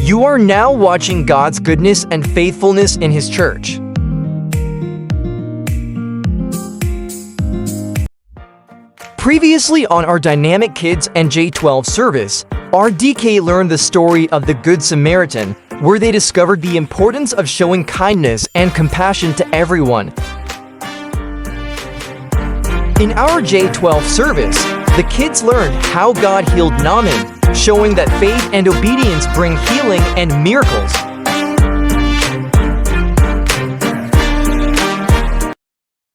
You are now watching God's goodness and faithfulness in His church. Previously on our Dynamic Kids and J12 service, RDK learned the story of the Good Samaritan, where they discovered the importance of showing kindness and compassion to everyone. In our J12 service, the kids learned how God healed Naaman, showing that faith and obedience bring healing and miracles.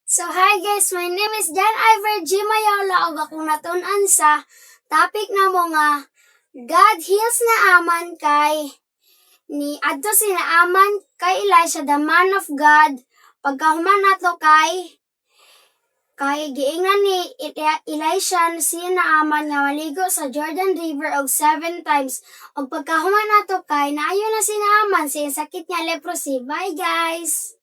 So hi guys, my name is Jan Iver G. Mayola ug akong natun-an sa topic na mo nga God heals Naaman kay ni adto si Naaman kay Elisha, the man of God. Pagkahuman nato kay giingnan ni Elisha si Naaman nga maligo sa Jordan River og 7 times. Og pagkahuman nato kay naayo na si Naaman sa sakit nga leprosy. Bye guys.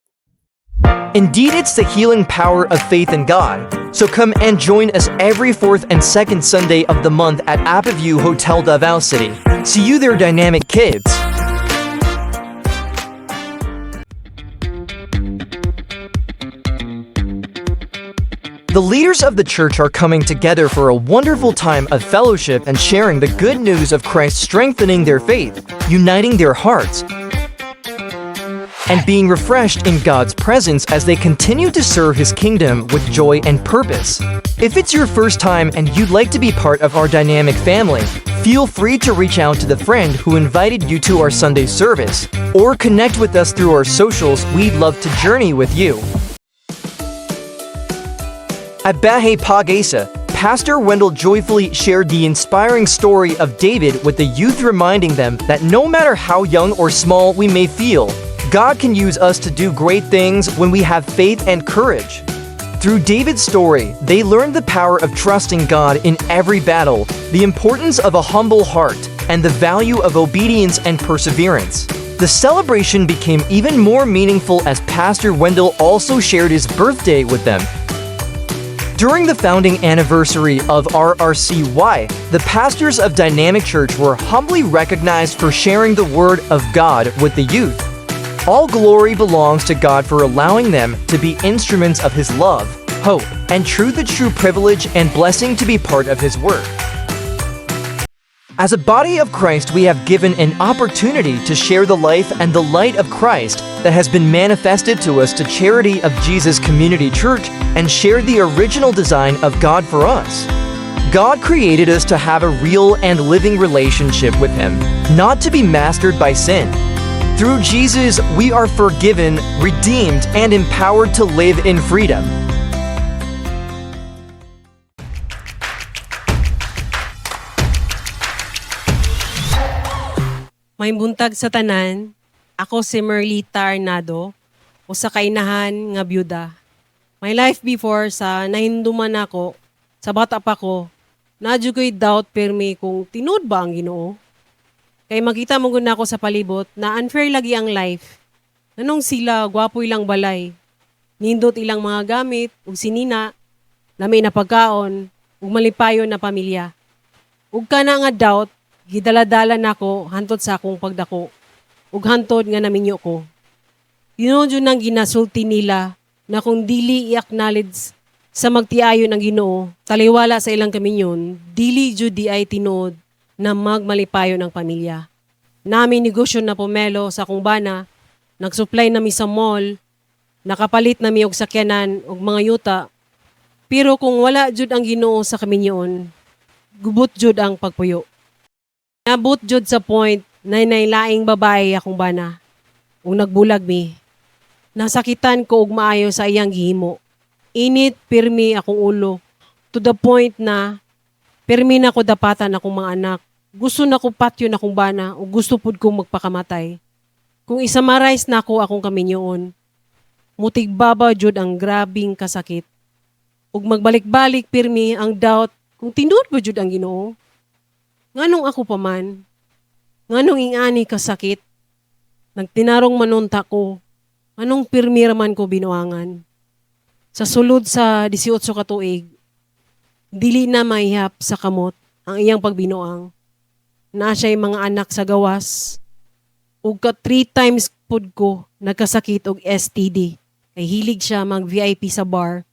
Indeed, it's the healing power of faith in God. So come and join us every 4th and 2nd Sunday of the month at Apaview Hotel Davao City. See you there, Dynamic Kids! The leaders of the church are coming together for a wonderful time of fellowship and sharing the good news of Christ, strengthening their faith, uniting their hearts, and being refreshed in God's presence as they continue to serve His kingdom with joy and purpose. If it's your first time and you'd like to be part of our dynamic family, feel free to reach out to the friend who invited you to our Sunday service, or connect with us through our socials. We'd love to journey with you. At Bahay Pag-asa, Pastor Wendell joyfully shared the inspiring story of David with the youth, reminding them that no matter how young or small we may feel, God can use us to do great things when we have faith and courage. Through David's story, they learned the power of trusting God in every battle, the importance of a humble heart, and the value of obedience and perseverance. The celebration became even more meaningful as Pastor Wendell also shared his birthday with them. During the founding anniversary of RRCY, the pastors of Dynamic Church were humbly recognized for sharing the Word of God with the youth. All glory belongs to God for allowing them to be instruments of His love, hope, and true privilege and blessing to be part of His work. As a body of Christ, we have given an opportunity to share the life and the light of Christ that has been manifested to us to Charity of Jesus Community Church and share the original design of God for us. God created us to have a real and living relationship with Him, not to be mastered by sin. Through Jesus, we are forgiven, redeemed, and empowered to live in freedom. May buntag sa tanan, ako si Merlita Arnado, o sa kainahan nga byuda. My life before sa nahinduman ako, sa bata pa ko, nadyo ko'y doubt permi kung tinud ba ang Ginoo. Kay makita mo gud ako sa palibot na unfair lagi ang life. Nanong sila, gwapo ilang balay, nindot ilang mga gamit, ug sinina, lami na pagkaon, ug malipayon na pamilya. Ug kana nga doubt, gidaladala nako hantod sa akong pagdako, ug hantod nga naminyo ko. Yun nang ginasulti nila na kung dili i-acknowledge sa magtiayon ng Ginoo, taliwala sa ilang kaminyon, dili jud di ay tinuod na magmalipayon ang pamilya. Nami negosyo na pomelo sa akong bana, nagsupply nami sa mall, nakapalit nami og sakyanan og mga yuta. Pero kung wala jud ang Ginoo sa kaminyon, gubot jud ang pagpuyo. Nabot jud sa point na nailaing babae akong bana. Ug nagbulag mi. Nasakitan ko og maayo sa iyang gihimo. Init pirmi akong ulo to the point na pirmi na ko dapatan akong mga anak. Gusto na ko patyo na akong bana o gusto pud kong magpakamatay. Kung isamarais na ako akong kaminyoon, mutigbaba jud ang grabing kasakit. Ug magbalik-balik pirmi ang doubt kung tinud ba jud ang Ginoo. Nganong ako pa man? Nganong ingani kasakit? Nagtinarong manunta ko. Anong pirmira man ko binuangan? Sa sulod sa 18 ka tuig, dili na maihap sa kamot ang iyang pagbinuang. Na siya'y mga anak sa gawas, ug ka 3 times pud ko nagkasakit og STD. Kay hilig siya mag VIP sa bar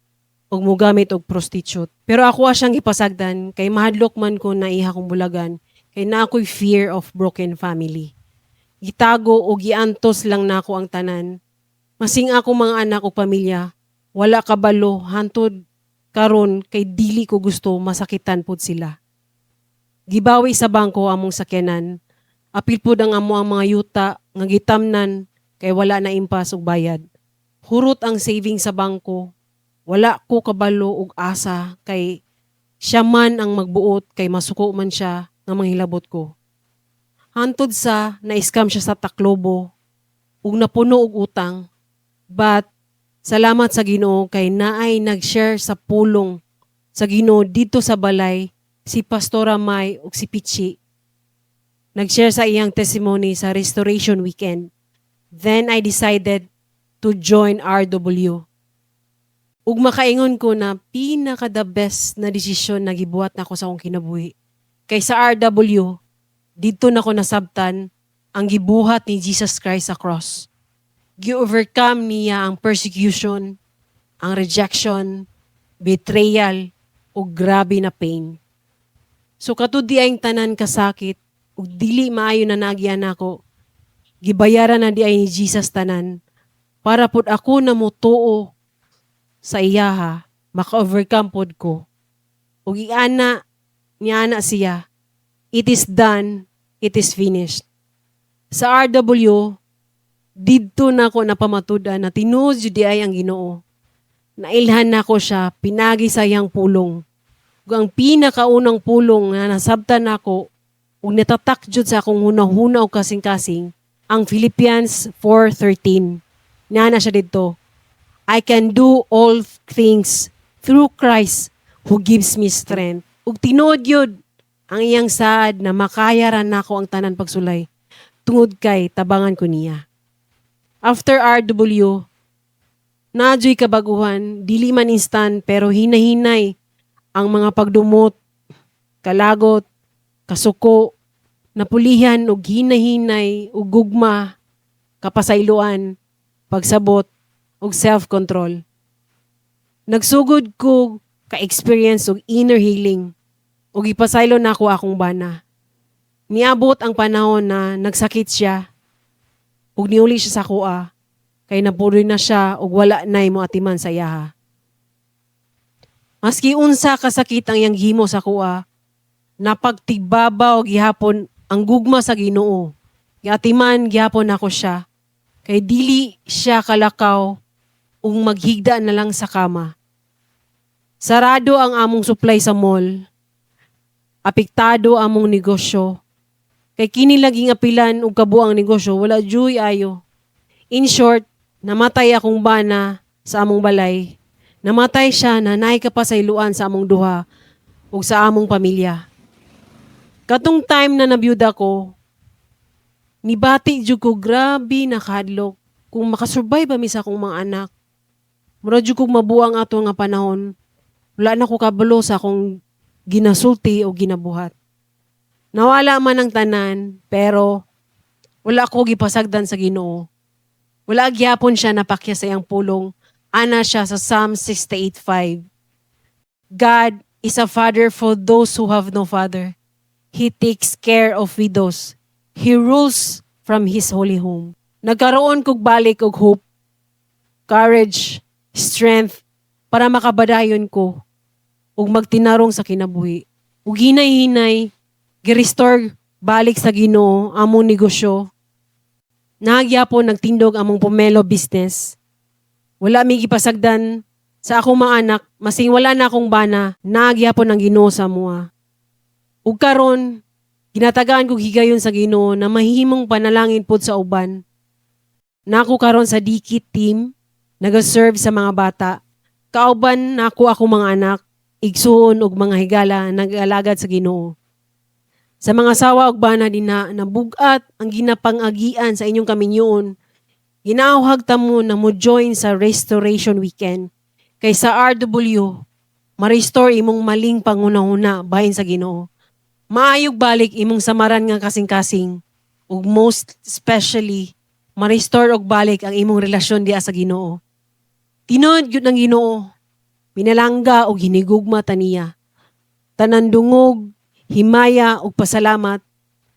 ug mogamit og prostitute. Pero ako siyang gipasagdan kay mahadlok man ko na iha kong bulagan kay na ako'y fear of broken family. Gitago o giantos lang nako ang tanan. Masing ako mga anak o pamilya, wala kabalo hantod karon kay dili ko gusto masakitan pud sila. Gibawi sa bangko among sakyanan. Apil pud ang amo ang mga yuta nga gitamnan kay wala na impas og bayad. Hurot ang saving sa bangko. Wala ko kabalo og asa kay siya man ang magbuot kay masuko man siya nga manghilabot ko. Hantod sa na-scam siya sa Taclobo ug napuno og utang. But salamat sa Ginoo kay naay nag-share sa pulong sa Ginoo dito sa balay si Pastora May ug si Pichi. Nag-share sa iyang testimony sa Restoration Weekend. Then I decided to join RW. Ug makaingon ko na pinaka the best na desisyon na gibuhat nako sa akong kinabuhi. Kay sa RW, dito nako nasabtan ang gibuhat ni Jesus Christ sa cross. Gi-overcome niya ang persecution, ang rejection, betrayal, o grabe na pain. So katudi ang tanan kasakit, ug dili maayo na nagyan ako, gibayaran na di ay ni Jesus tanan, para pud ako na mutuo sa iyaha, maka-overcome pod ko. Ug iana, niana siya, it is done, it is finished. Sa RW, didto na ko napamatudan na tinuod jud ay ang Ginoo. Nailhan nako siya, pinagi sa iyang pulong. Ug ang pinakaunang pulong na nasabtan nako ug natatak jud sa akong hunahuna og kasing-kasing ang Philippians 4:13. Nana siya didto. I can do all things through Christ who gives me strength. Ug tinuod yun ang iyang saad na makayaran nako ang tanan pagsulay tungod kay tabangan ko niya. After RW, nadyo'y kabaguhan, dili man instant pero hinahinay ang mga pagdumot, kalagot, kasuko, napulihan ug hinahinay ug gugma, kapasayloan, pagsabot ug self-control. Nagsugod ko ka-experience og inner healing ug ipasaylo nako akong bana. Niabot ang panahon na nagsakit siya ug niuli siya sa kuha kay napuloy na siya ug wala nay mo atiman sa iyaha. Maski unsa kasakit ang iyang gihimo sa kuha, napagtigbabaw gihapon ang gugma sa Ginoo. Giatiman gihapon ako siya kay dili siya kalakaw ug maghigda na lang sa kama. Sarado ang among supply sa mall. Apektado among negosyo. Kay kini laging apilan og kabuang negosyo, wala joy ayo. In short, namatay akong bana sa among balay. Namatay siya na naay kapasayloan sa among duha ug sa among pamilya. Katong time na nabiyuda ko, nibati jud ko grabe nakadlok kung makasurvive ba mi sa akong mga anak. Mura jud ko mabuang ato nga panahon. Wala na ko kabalo sa akong ginasulti o ginabuhat. Nawala man ang tanan, pero wala ko gipasagdan sa Ginoo. Wala gyapon siya napakya sa iyang pulong. Ana siya sa Psalm 68:5. God is a father for those who have no father. He takes care of widows. He rules from His holy home. Nagkaroon kog balik og hope, courage, strength, para makabadayon ko ug magtinarong sa kinabuhi. Ug hinay-hinay, gi-restore balik sa Ginoo among negosyo. Nagyapon nagtindog among pomelo business. Wala mi gipasagdan sa akong mga anak, masing wala na akong bana, nagyapon ang Ginoo sa mua. Ug karon, ginatagaan ko higayon sa Ginoo na mahimong panalangin pod sa uban. Nako karon sa Dikit team, nag-serve sa mga bata. Kauban nako akong mga anak, igsuon ug mga higala nag-alagad sa Ginoo. Sa mga sawa ug bana din na nabugat ang ginapang-agian sa inyong kaminyoon, ginauhag ta mo na mo join sa Restoration Weekend. Kay sa RW, ma-restore imong maling pangunahuna bahin sa Ginoo. Maayog balik imong samaran nga kasing-kasing ug most especially ma-restore og balik ang imong relasyon diha sa Ginoo. Tinuod gyud ng Ginoo, pinalangga og hinigugma taniya. Tanan dungog, himaya ug pasalamat,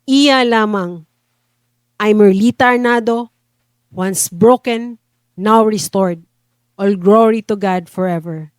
iya lamang. I'm Merlita Arnado, once broken, now restored. All glory to God forever.